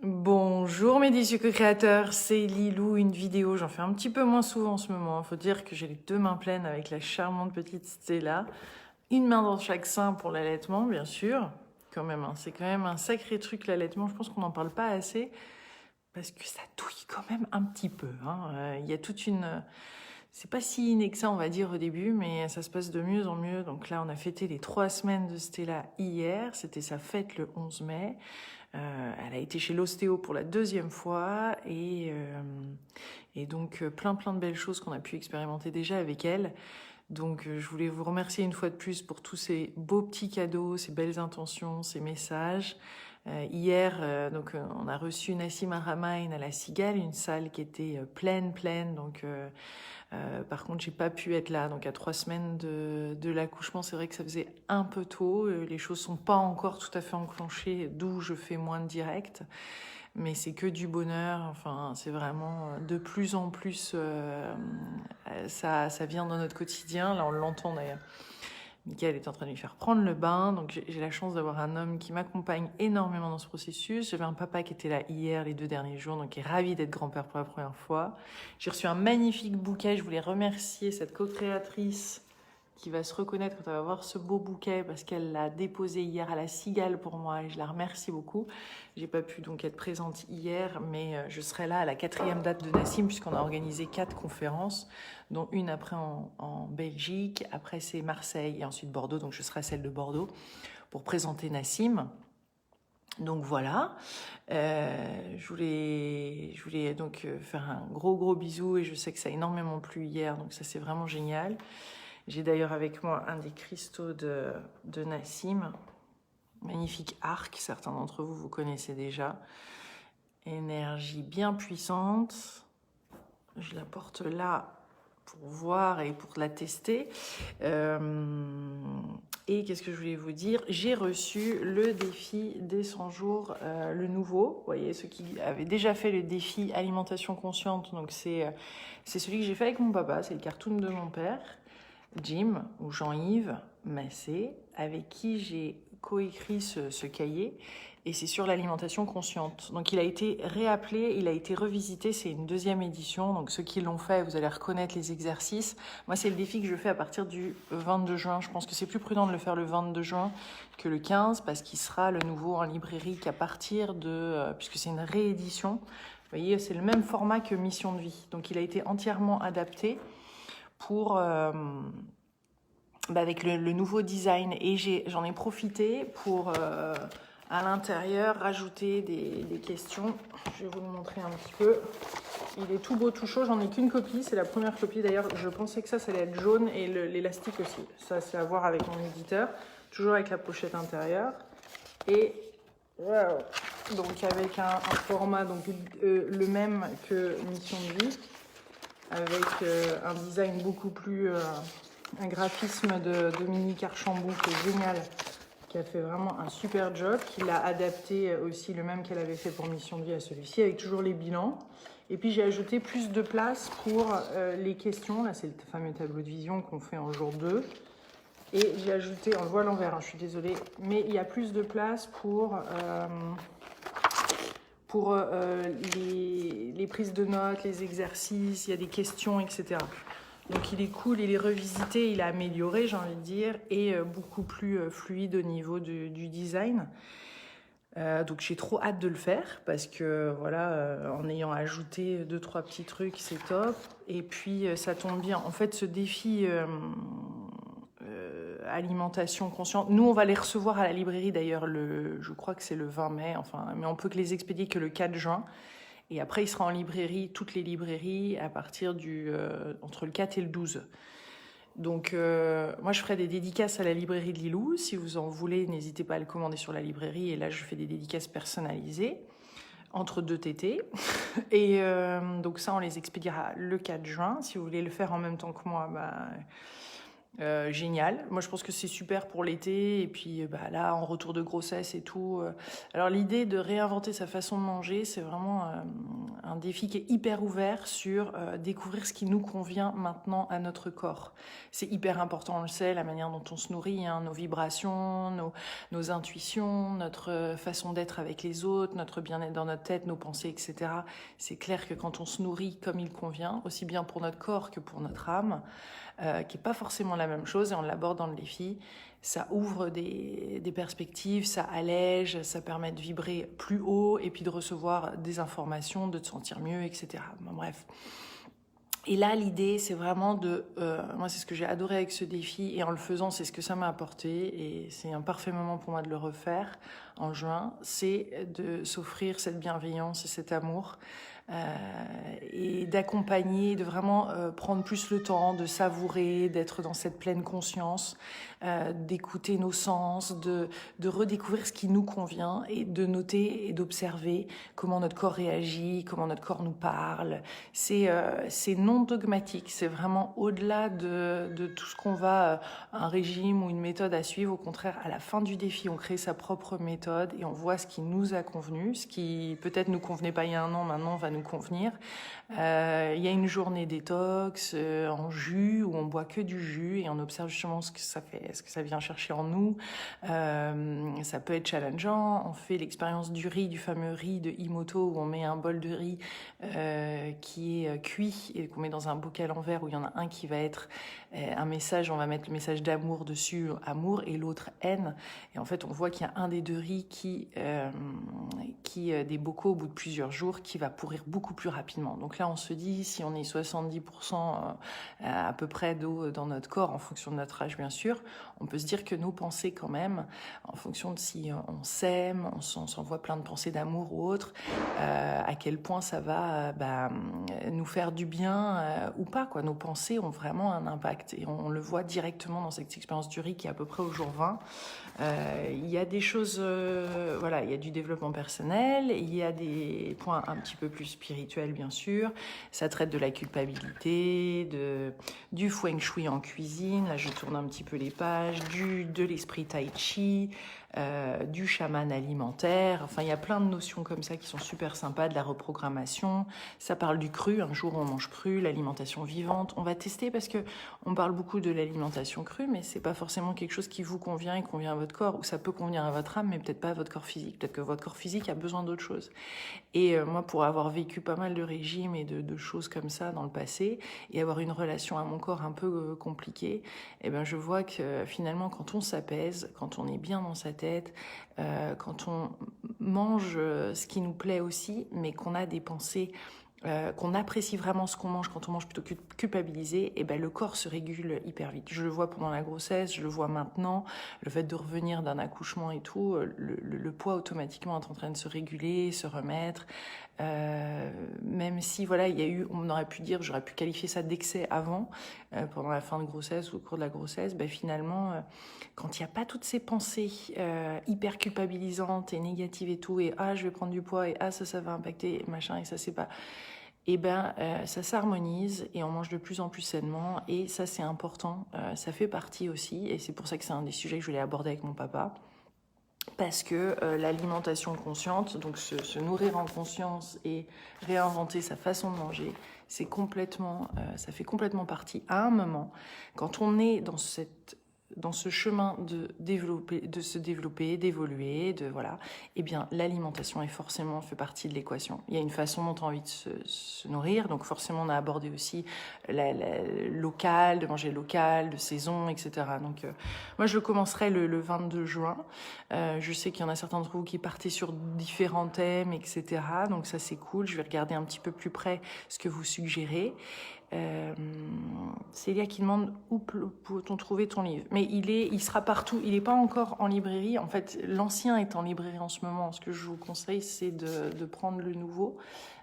Bonjour mes délicieux co-créateurs, c'est Lilou, une vidéo, j'en fais un petit peu moins souvent en ce moment, faut dire que j'ai les deux mains pleines avec la charmante petite Stella, une main dans chaque sein pour l'allaitement bien sûr, quand même, hein, c'est quand même un sacré truc l'allaitement, je pense qu'on n'en parle pas assez, parce que ça touille quand même un petit peu, hein. Il y a toute une... C'est pas si inné que ça, on va dire, au début, mais ça se passe de mieux en mieux. Donc là, on a fêté les 3 semaines de Stella hier. C'était sa fête le 11 mai. Elle a été chez l'ostéo pour la 2e fois. Et donc, plein de belles choses qu'on a pu expérimenter déjà avec elle. Donc, je voulais vous remercier une fois de plus pour tous ces beaux petits cadeaux, ces belles intentions, ces messages. Hier, on a reçu Nassim Aramain à la Cigale, une salle qui était pleine. Donc, par contre, j'ai pas pu être là. Donc, à 3 semaines de l'accouchement, c'est vrai que ça faisait un peu tôt. Les choses sont pas encore tout à fait enclenchées, d'où je fais moins de direct. Mais c'est que du bonheur. Enfin, c'est vraiment de plus en plus, ça vient dans notre quotidien. Là, on l'entend d'ailleurs. Mickaël est en train de lui faire prendre le bain, donc j'ai la chance d'avoir un homme qui m'accompagne énormément dans ce processus. J'avais un papa qui était là hier, les 2 derniers jours, donc qui est ravi d'être grand-père pour la première fois. J'ai reçu un magnifique bouquet, je voulais remercier cette co-créatrice qui va se reconnaître quand elle va voir ce beau bouquet parce qu'elle l'a déposé hier à la Cigale pour moi et je la remercie beaucoup. J'ai pas pu donc être présente hier, mais je serai là à la 4e date de Nassim puisqu'on a organisé 4 conférences, dont une après en Belgique, après c'est Marseille et ensuite Bordeaux, donc je serai à celle de Bordeaux pour présenter Nassim. Donc voilà, je voulais donc faire un gros bisou et je sais que ça a énormément plu hier, donc ça c'est vraiment génial. J'ai d'ailleurs avec moi un des cristaux de Nassim, magnifique arc, certains d'entre vous connaissez déjà. Énergie bien puissante, je la porte là pour voir et pour la tester. Et qu'est-ce que je voulais vous dire? J'ai reçu le défi des 100 jours, le nouveau. Vous voyez, ceux qui avaient déjà fait le défi alimentation consciente. Donc c'est celui que j'ai fait avec mon papa, c'est le cartoon de mon père, Jim, ou Jean-Yves Massé, avec qui j'ai coécrit ce cahier. Et c'est sur l'alimentation consciente. Donc il a été réappelé, il a été revisité, c'est une 2e édition. Donc ceux qui l'ont fait, vous allez reconnaître les exercices. Moi, c'est le défi que je fais à partir du 22 juin. Je pense que c'est plus prudent de le faire le 22 juin que le 15 parce qu'il sera le nouveau en librairie qu'à partir de... puisque c'est une réédition. Vous voyez, c'est le même format que Mission de vie. Donc il a été entièrement adapté pour... avec le nouveau design. Et j'en ai profité pour... à l'intérieur, rajouter des questions. Je vais vous le montrer un petit peu. Il est tout beau, tout chaud. J'en ai qu'une copie. C'est la première copie d'ailleurs. Je pensais que ça allait être jaune et l'élastique aussi. Ça, c'est à voir avec mon éditeur. Toujours avec la pochette intérieure. Et wow. Donc avec un format donc, le même que Mission de vie. Avec un design beaucoup plus... un graphisme de Dominique Archambault qui est génial, qui a fait vraiment un super job, qui l'a adapté aussi le même qu'elle avait fait pour Mission de vie à celui-ci, avec toujours les bilans. Et puis j'ai ajouté plus de place pour les questions. Là, c'est le fameux tableau de vision qu'on fait en jour 2. Et j'ai ajouté, on le voit à l'envers, hein, je suis désolée, mais il y a plus de place pour les prises de notes, les exercices, il y a des questions, etc. Donc il est cool, il est revisité, il est amélioré, j'ai envie de dire, et beaucoup plus fluide au niveau du design. Donc j'ai trop hâte de le faire parce que voilà, en ayant ajouté 2-3 petits trucs, c'est top. Et puis ça tombe bien. En fait, ce défi alimentation consciente, nous on va les recevoir à la librairie d'ailleurs. Je crois que c'est le 20 mai. Enfin, mais on peut que les expédier que le 4 juin. Et après, il sera en librairie, toutes les librairies, à partir entre le 4 et le 12. Donc, moi, je ferai des dédicaces à la librairie de Lilou. Si vous en voulez, n'hésitez pas à le commander sur la librairie. Et là, je fais des dédicaces personnalisées entre 2 TT. Et donc ça, on les expédiera le 4 juin. Si vous voulez le faire en même temps que moi, génial. Moi, je pense que c'est super pour l'été. Et puis là, en retour de grossesse et tout. Alors, l'idée de réinventer sa façon de manger, c'est vraiment un défi qui est hyper ouvert sur découvrir ce qui nous convient maintenant à notre corps. C'est hyper important, on le sait, la manière dont on se nourrit, hein, nos vibrations, nos intuitions, notre façon d'être avec les autres, notre bien-être dans notre tête, nos pensées, etc. C'est clair que quand on se nourrit comme il convient, aussi bien pour notre corps que pour notre âme, qui n'est pas forcément la même chose, et on l'aborde dans le défi, ça ouvre des perspectives, ça allège, ça permet de vibrer plus haut et puis de recevoir des informations, de te sentir mieux, etc. Bon, bref. Et là, l'idée, c'est vraiment moi, c'est ce que j'ai adoré avec ce défi, et en le faisant, c'est ce que ça m'a apporté, et c'est un parfait moment pour moi de le refaire en juin, c'est de s'offrir cette bienveillance et cet amour, et d'accompagner, de vraiment prendre plus le temps, de savourer, d'être dans cette pleine conscience, d'écouter nos sens, de redécouvrir ce qui nous convient, et de noter et d'observer comment notre corps réagit, comment notre corps nous parle. C'est non dogmatique, c'est vraiment au-delà de tout ce qu'on va, un régime ou une méthode à suivre. Au contraire, à la fin du défi, on crée sa propre méthode et on voit ce qui nous a convenu, ce qui peut-être nous convenait pas il y a un an, maintenant va nous convenir. Il y a une journée détox en jus, où on boit que du jus et on observe justement ce que ça fait, ce que ça vient chercher en nous. Ça peut être challengeant. On fait l'expérience du riz, du fameux riz de Imoto, où on met un bol de riz qui est cuit et qu'on met dans un bocal en verre, où il y en a un qui va être un message, on va mettre le message d'amour dessus, amour, et l'autre haine. Et en fait, on voit qu'il y a un des deux riz qui des bocaux, au bout de plusieurs jours, qui va pourrir beaucoup plus rapidement. Donc là, on se dit, si on est 70% à peu près d'eau dans notre corps, en fonction de notre âge bien sûr, on peut se dire que nos pensées quand même, en fonction de si on s'aime, on s'envoie plein de pensées d'amour ou autre, à quel point ça va nous faire du bien ou pas, quoi. Nos pensées ont vraiment un impact, et on le voit directement dans cette expérience du riz qui est à peu près au jour 20. Il y a des choses, voilà, il y a du développement personnel, il y a des points un petit peu plus spirituels bien sûr, ça traite de la culpabilité, du feng shui en cuisine, là je tourne un petit peu les pages, de l'esprit tai chi, du chaman alimentaire, enfin il y a plein de notions comme ça qui sont super sympas, de la reprogrammation, ça parle du cru, un jour on mange cru, l'alimentation vivante, on va tester parce que on parle beaucoup de l'alimentation crue, mais c'est pas forcément quelque chose qui vous convient et convient à votre corps, ou ça peut convenir à votre âme, mais peut-être pas à votre corps physique, peut-être que votre corps physique a besoin d'autre chose. Et moi, pour avoir vécu pas mal de régimes et de choses comme ça dans le passé, et avoir une relation à mon corps un peu compliquée, eh ben, je vois que finalement, quand on s'apaise, quand on est bien dans sa tête, quand on mange ce qui nous plaît aussi, mais qu'on a des pensées, qu'on apprécie vraiment ce qu'on mange, quand on mange plutôt que culpabiliser, et ben le corps se régule hyper vite. Je le vois pendant la grossesse, je le vois maintenant, le fait de revenir d'un accouchement et tout, le poids automatiquement est en train de se réguler, se remettre, même si voilà, il y a eu, on aurait pu dire, j'aurais pu qualifier ça d'excès avant, pendant la fin de grossesse ou au cours de la grossesse, ben finalement, quand il n'y a pas toutes ces pensées hyper culpabilisantes et négatives et tout, et ah je vais prendre du poids, et ah ça va impacter, et machin, et ça c'est pas... Et ben, ça s'harmonise et on mange de plus en plus sainement, et ça c'est important, ça fait partie aussi, et c'est pour ça que c'est un des sujets que je voulais aborder avec mon papa, parce que l'alimentation consciente, donc se nourrir en conscience et réinventer sa façon de manger, c'est complètement, ça fait complètement partie à un moment, quand on est dans ce chemin de se développer, d'évoluer, voilà, eh bien, l'alimentation fait partie de l'équation. Il y a une façon dont on a envie de se nourrir, donc forcément, on a abordé aussi local, de manger local, de saison, etc. Donc, moi, je commencerai le 22 juin. Je sais qu'il y en a certains d'entre vous qui partaient sur différents thèmes, etc. Donc, ça, c'est cool. Je vais regarder un petit peu plus près ce que vous suggérez. Célia qui demande où peut-on trouver ton livre, mais il sera partout, il n'est pas encore en librairie, en fait l'ancien est en librairie en ce moment. Ce que je vous conseille, c'est de prendre le nouveau.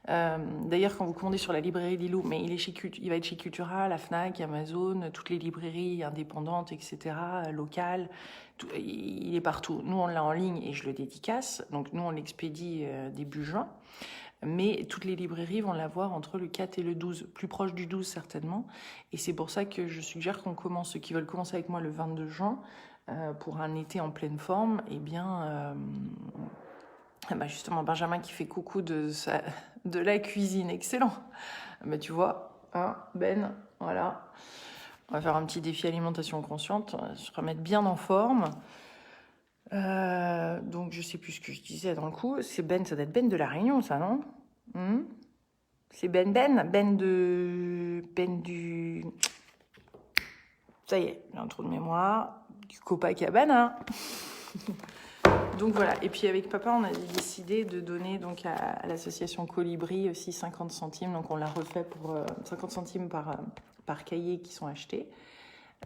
D'ailleurs, quand vous commandez sur la librairie Lilou, mais il va être chez Cultura, la Fnac, Amazon, toutes les librairies indépendantes, etc., locales, il est partout. Nous on l'a en ligne et je le dédicace, donc nous on l'expédie début juin. Mais toutes les librairies vont l'avoir entre le 4 et le 12, plus proche du 12 certainement. Et c'est pour ça que je suggère qu'on commence, ceux qui veulent commencer avec moi le 22 juin, pour un été en pleine forme, eh bien, Ah bah justement, Benjamin qui fait coucou de la cuisine, excellent. Bah tu vois, hein, Ben, voilà. On va faire un petit défi alimentation consciente, on va se remettre bien en forme. Donc je sais plus ce que je disais dans le coup. C'est Ben, ça doit être Ben de la Réunion, ça, non? C'est Ben du... Ça y est, j'ai un trou de mémoire. Du Copacabana. Donc voilà, et puis avec papa, on a décidé de donner donc à l'association Colibri aussi 50 centimes. Donc on l'a refait pour 50 centimes par cahier qui sont achetés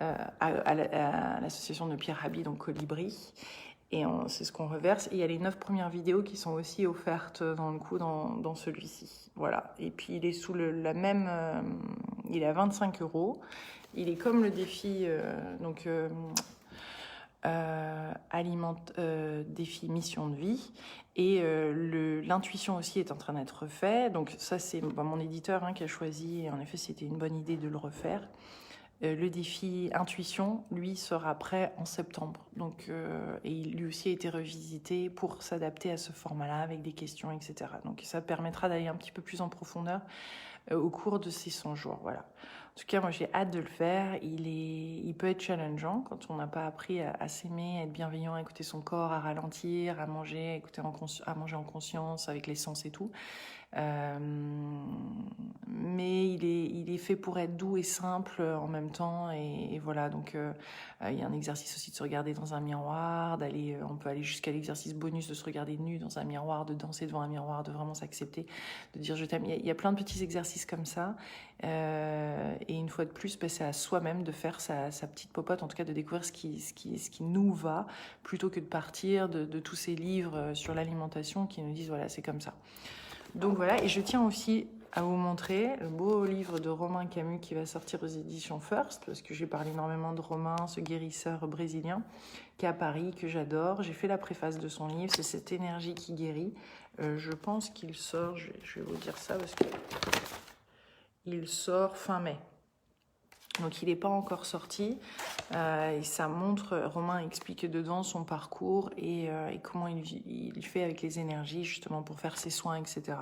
à l'association de Pierre Rabhi, donc Colibri. Et c'est ce qu'on reverse. Et il y a les 9 premières vidéos qui sont aussi offertes dans le coup dans celui-ci. Voilà. Et puis il est sous la même... il est à 25 €. Il est comme le défi... défi mission de vie, et l'intuition aussi est en train d'être refait. Donc ça c'est mon éditeur qui a choisi, et en effet c'était une bonne idée de le refaire. Le défi intuition, lui, sera prêt en septembre. Donc, et lui aussi a été revisité pour s'adapter à ce format-là avec des questions, etc. Donc ça permettra d'aller un petit peu plus en profondeur au cours de ces 100 jours. Voilà. En tout cas, moi, j'ai hâte de le faire. Il peut être challengeant quand on n'a pas appris à s'aimer, à être bienveillant, à écouter son corps, à ralentir, à manger, à manger en conscience avec les sens et tout. Mais il est fait pour être doux et simple en même temps. Et voilà, donc il y a un exercice aussi de se regarder dans un miroir, on peut aller jusqu'à l'exercice bonus de se regarder nu dans un miroir, de danser devant un miroir, de vraiment s'accepter, de dire je t'aime. Il y a plein de petits exercices comme ça. Et une fois de plus, c'est à soi-même de faire sa petite popote, en tout cas de découvrir ce qui nous va, plutôt que de partir de tous ces livres sur l'alimentation qui nous disent voilà, c'est comme ça. Donc voilà, et je tiens aussi à vous montrer le beau livre de Romain Camus qui va sortir aux éditions First, parce que j'ai parlé énormément de Romain, ce guérisseur brésilien qui est à Paris, que j'adore. J'ai fait la préface de son livre, c'est Cette énergie qui guérit. Je pense qu'il sort, je vais vous dire ça, parce que il sort fin mai. Donc il n'est pas encore sorti, et ça montre, Romain explique dedans son parcours et comment il fait avec les énergies justement pour faire ses soins, etc.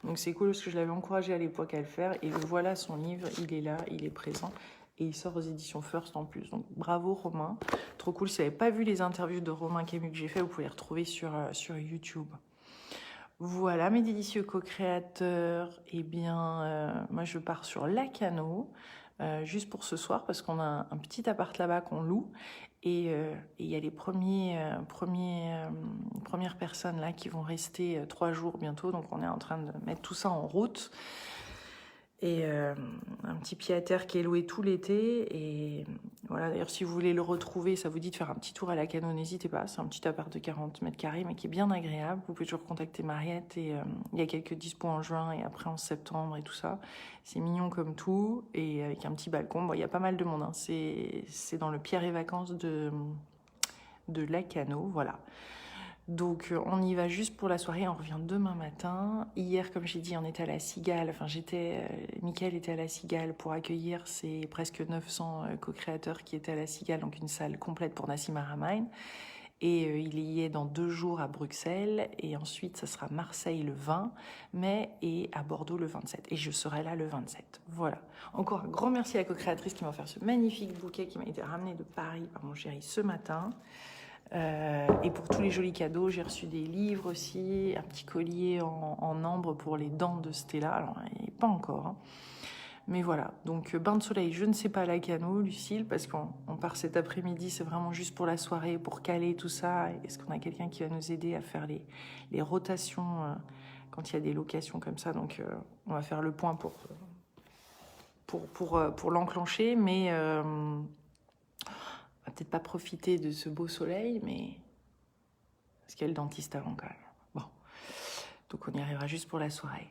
Donc c'est cool parce que je l'avais encouragé à l'époque à le faire, et voilà son livre, il est là, il est présent, et il sort aux éditions First en plus. Donc bravo Romain, trop cool. Si vous n'avez pas vu les interviews de Romain Camus que j'ai fait, vous pouvez les retrouver sur YouTube. Voilà mes délicieux co-créateurs. Eh bien, moi je pars sur Lacanau, juste pour ce soir, parce qu'on a un petit appart là-bas qu'on loue. Et il y a les premières personnes là qui vont rester 3 jours bientôt. Donc on est en train de mettre tout ça en route. Et un petit pied à terre qui est loué tout l'été. Et voilà, d'ailleurs, si vous voulez le retrouver, ça vous dit de faire un petit tour à Lacanau, n'hésitez pas. C'est un petit appart de 40 mètres carrés, mais qui est bien agréable. Vous pouvez toujours contacter Mariette, et il y a quelques dispos en juin et après en septembre et tout ça. C'est mignon comme tout, et avec un petit balcon. Bon, il y a pas mal de monde, hein. C'est dans le Pierre et Vacances de Lacanau, voilà. Donc on y va juste pour la soirée, on revient demain matin. Hier, comme j'ai dit, on était à la Cigale, Mickaël était à la Cigale pour accueillir ces presque 900 co-créateurs qui étaient à la Cigale, donc une salle complète pour Nassim Haramein. Et il y est dans 2 jours à Bruxelles, et ensuite ça sera Marseille le 20 mai et à Bordeaux le 27. Et je serai là le 27. Voilà. Encore un grand merci à la co-créatrice qui m'a offert ce magnifique bouquet qui m'a été ramené de Paris par mon chéri ce matin. Et pour tous les jolis cadeaux, j'ai reçu des livres aussi, un petit collier en ambre pour les dents de Stella. Alors, il n'est pas encore, hein. Mais voilà, donc bain de soleil, je ne sais pas Lacanau, Lucille, parce qu'on part cet après-midi, c'est vraiment juste pour la soirée, pour caler tout ça. Est-ce qu'on a quelqu'un qui va nous aider à faire les rotations quand il y a des locations comme ça? Donc on va faire le point pour l'enclencher, mais on va peut-être pas profiter de ce beau soleil, mais parce qu'il y a le dentiste avant quand même. Bon, donc on y arrivera juste pour la soirée.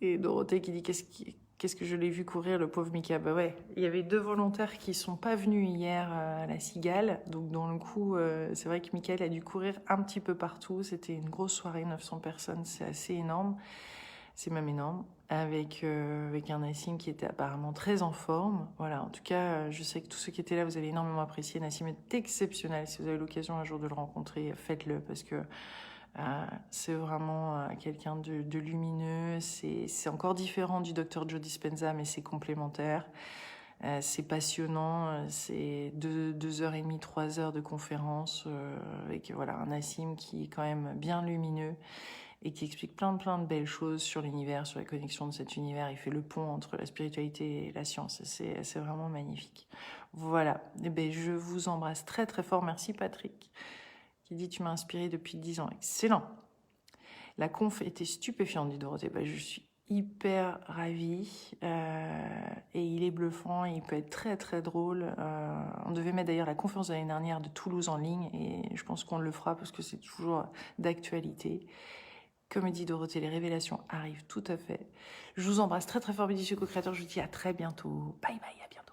Et Dorothée qui dit qu'est-ce que je l'ai vu courir, le pauvre Mika. Bah ouais, il y avait 2 volontaires qui sont pas venus hier à la Cigale, donc dans le coup, c'est vrai que Mickaël a dû courir un petit peu partout. C'était une grosse soirée, 900 personnes, c'est assez énorme. c'est même énorme, avec un Nassim qui était apparemment très en forme. Voilà, en tout cas, je sais que tous ceux qui étaient là, vous avez énormément apprécié. Nassim est exceptionnel. Si vous avez l'occasion un jour de le rencontrer, faites-le parce que c'est vraiment quelqu'un de lumineux. C'est encore différent du docteur Joe Dispenza, mais c'est complémentaire. C'est passionnant, c'est 2h30, 3 heures de conférence avec voilà, un Nassim qui est quand même bien lumineux et qui explique plein de belles choses sur l'univers, sur la connexion de cet univers. Il fait le pont entre la spiritualité et la science. C'est vraiment magnifique. Voilà. Et ben, je vous embrasse très très fort. Merci Patrick, qui dit tu m'as inspiré depuis 10 ans. Excellent. La conf était stupéfiante, dit Dorothée. Ben, je suis hyper ravie et il est bluffant, il peut être très très drôle. On devait mettre d'ailleurs la conférence de l'année dernière de Toulouse en ligne et je pense qu'on le fera parce que c'est toujours d'actualité. Comme dit Dorothée, les révélations arrivent tout à fait. Je vous embrasse très très fort, mes co-créateurs. Je vous dis à très bientôt. Bye bye, à bientôt.